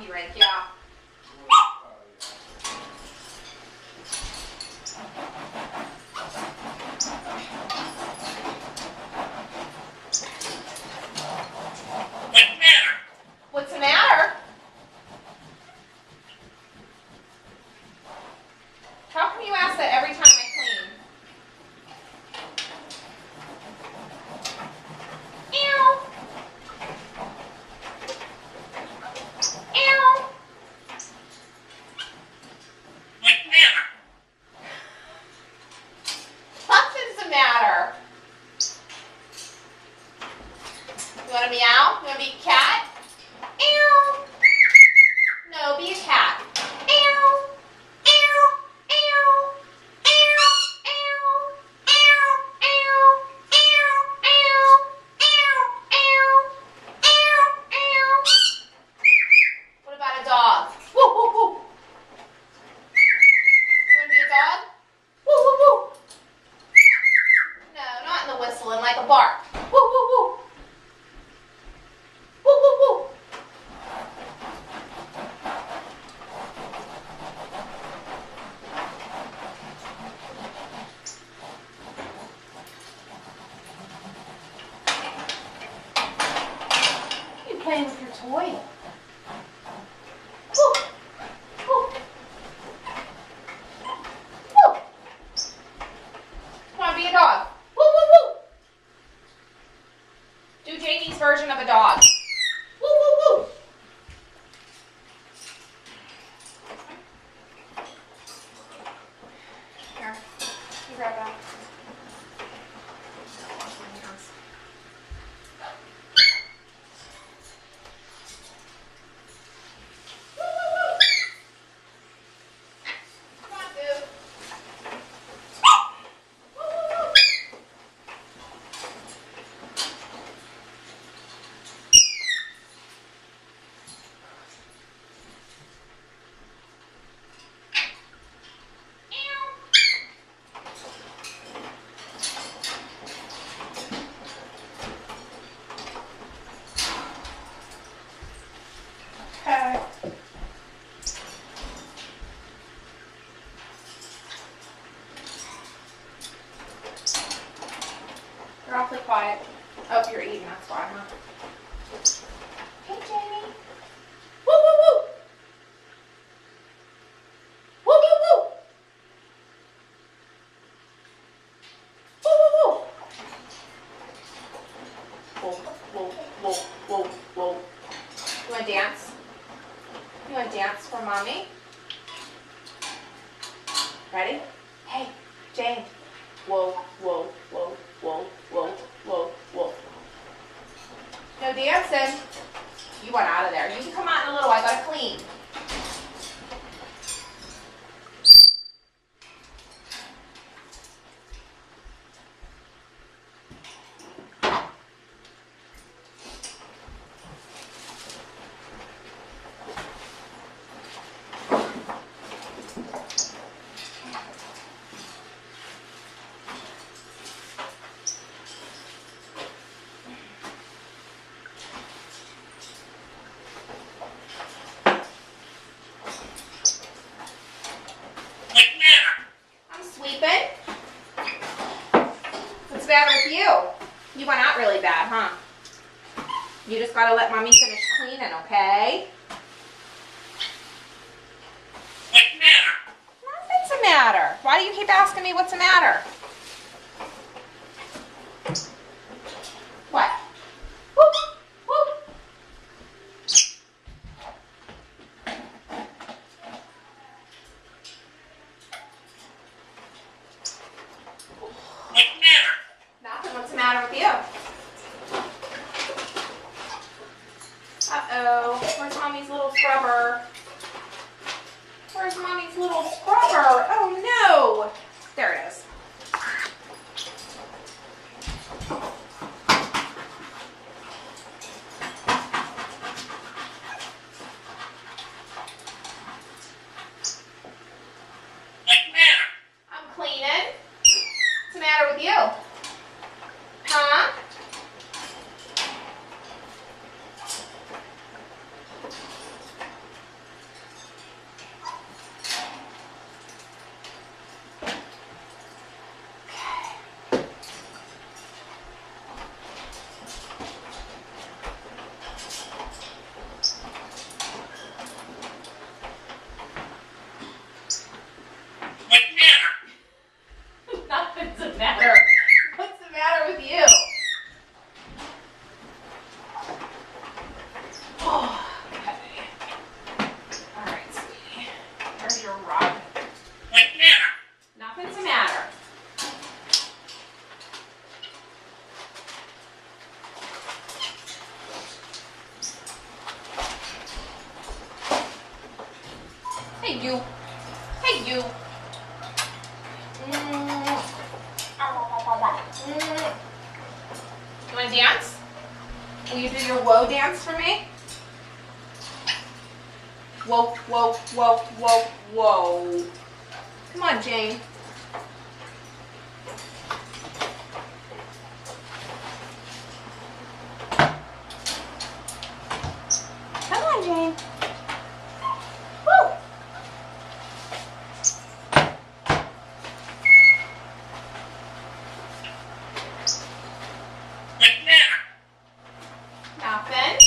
hockey rink, yeah. What's the matter? How come you ask that every time I clean? Ew. Ew. Nothing's the matter. You want to meow? You want to be a cat? Ew. No, be a cat. Ew. Ew. Ew. Ew. Ew. Ew. Ew. Ew. Ew. Ew. Ew. What about a dog? Woo, woo, woo. You want to be a dog? Woo, woo, woo. No, not in the whistling, like a bark. Woo, woo, woo. Woo, woo, woo. You're playing with your toy. Woo. Woo. Woo. Come on, be a dog. Woo, woo, woo. Do Jamie's version of a dog. Woo, woo, woo. Here, you grab that. Woo, woo, woo. Come on, Boo. Woo, woo, woo. Okay. You're awfully quiet. Oh, you're eating, that's why, huh? Hey, Jamie. Woo, woo, woo. Woo, woo, woo. Woo, woo, woo. Whoa, whoa, whoa, whoa, whoa. You want to dance? You want to dance for mommy? Ready? Hey, Jane. Whoa, whoa, whoa, whoa, whoa, whoa, whoa. No dancing. You went out of there. You can come out in a little. I gotta clean. I'm sweeping. What's the matter with you? You went out really bad, huh? You just gotta let mommy finish cleaning, okay? Nothing's the matter. Why do you keep asking me what's the matter? What? Whoop, whoop. Nothing. What's the matter with you? Uh-oh. Where's mommy's little scrubber? Where's mommy's little scrubber? Oh, no. There it is. I'm cleaning. What's the matter with you? Huh? Hey, you. Hey, you. You want to dance? Will you do your whoa dance for me? Whoa, whoa, whoa, whoa, whoa. Come on, Jane. Come on, Jane. Woo! Nothing.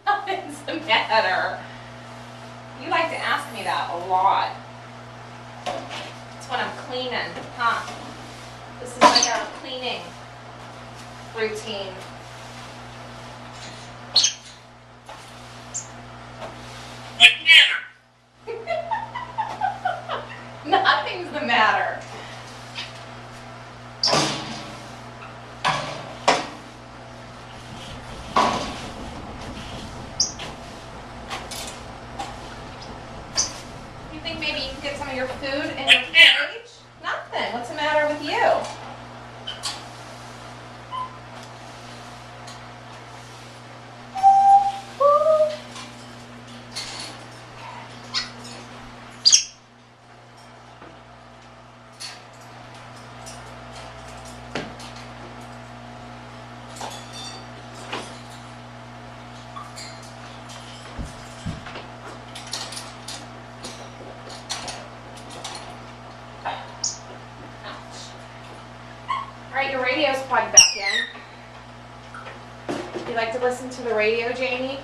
Nothing's the matter. You like to ask me that a lot. It's when I'm cleaning, huh? This is like our cleaning routine. Nothing's the matter. You think maybe you can get some of your food in your cage? Nothing. What's the matter with you? Alright, your radio's plugged back in. You like to listen to the radio, Janie?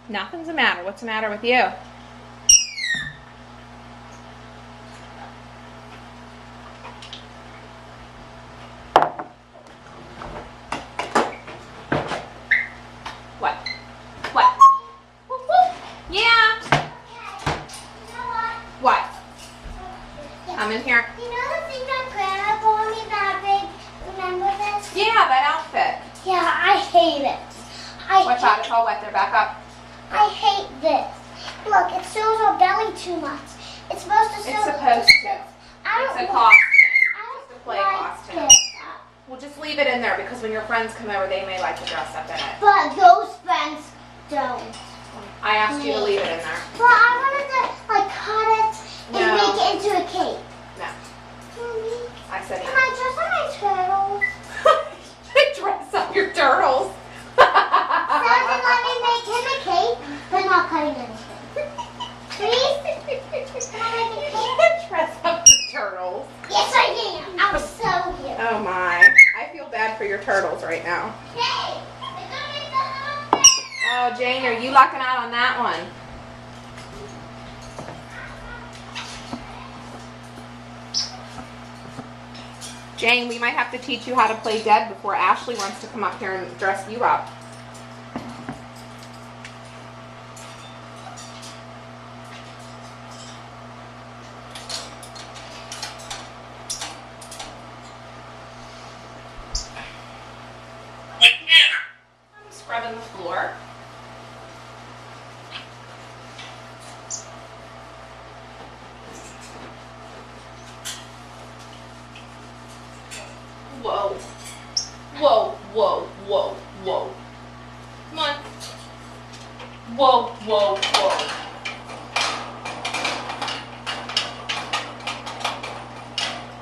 Nothing's the matter. What's the matter with you? What? What? Whoop, whoop. Yeah. What? I'm in here. You know the thing that Grandma bought me that big? Remember this? Yeah, that outfit. Yeah, I hate it. Watch out, it's all wet there. Back up. I hate this. Look, it shows our belly too much. It's supposed to show. It's supposed to. It's a costume. It's a play costume. We'll just leave it in there because when your friends come over, they may like to dress up in it. But those friends don't. I asked you to leave it in there. But I wanted to like cut it and No. make it into a cake. No. Mommy, I said can no. I dress up my turtles? Dress up your turtles. Doesn't let me make him a cake, but not cutting anything. Please? Can I make a cake? Dress up the turtles. Yes, I am. I'm so cute. Oh my. I feel bad for your turtles right now. Hey, we're gonna make the outfit. Oh, Jane, are you lucking out on that one? Jane, we might have to teach you how to play dead before Ashley wants to come up here and dress you up. I'm scrubbing the floor. Whoa. Whoa, whoa, whoa, whoa. Come on. Whoa, whoa, whoa.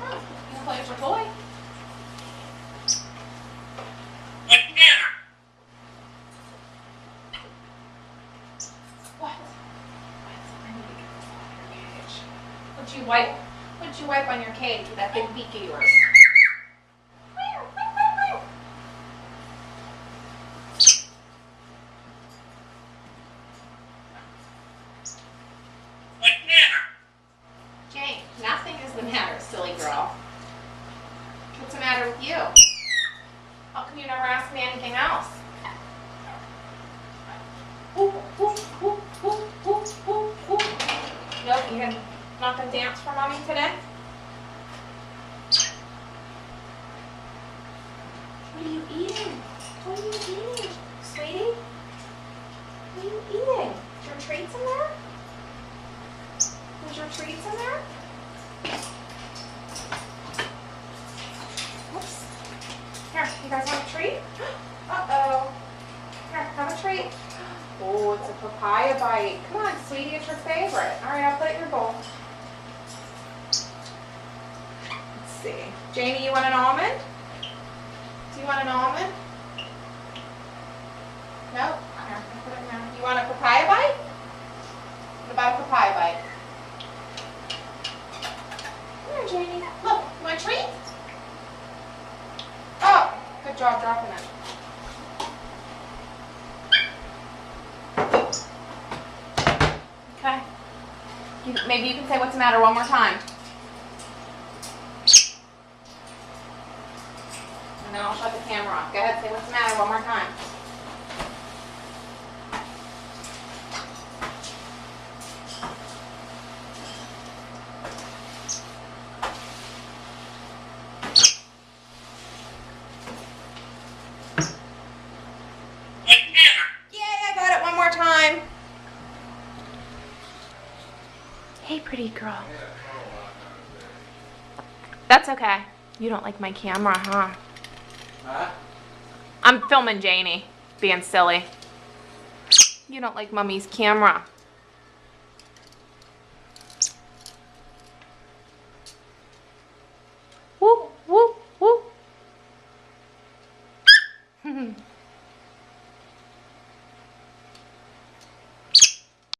Oh, you wanna play with your toy? What? I need to get this off your cage. What'd you wipe on your cage with that big beak of yours? is the matter, silly girl? What's the matter with you? How come you never ask me anything else? Nope, you're not gonna dance for mommy today? What are you eating? What are you eating, sweetie? What are you eating? Is your treats in there? Is your treats in there? Whoops. Here, you guys want a treat? Uh-oh. Here, have a treat. Oh, it's a papaya bite. Come on, sweetie, it's your favorite. All right, I'll put it in your bowl. Let's see. Jamie, you want an almond? Do you want an almond? No? Here, I'll put it in there. You want a papaya bite? What about a papaya bite? Come here, Jamie. Look, you want a treat? Oh, good job dropping it. Okay. Maybe you can say what's the matter one more time. And then I'll shut the camera off. Go ahead, say what's the matter one more time. Yay, I got it one more time. Hey, pretty girl. That's okay. You don't like my camera, huh? Huh? I'm filming Janie, being silly. You don't like Mommy's camera.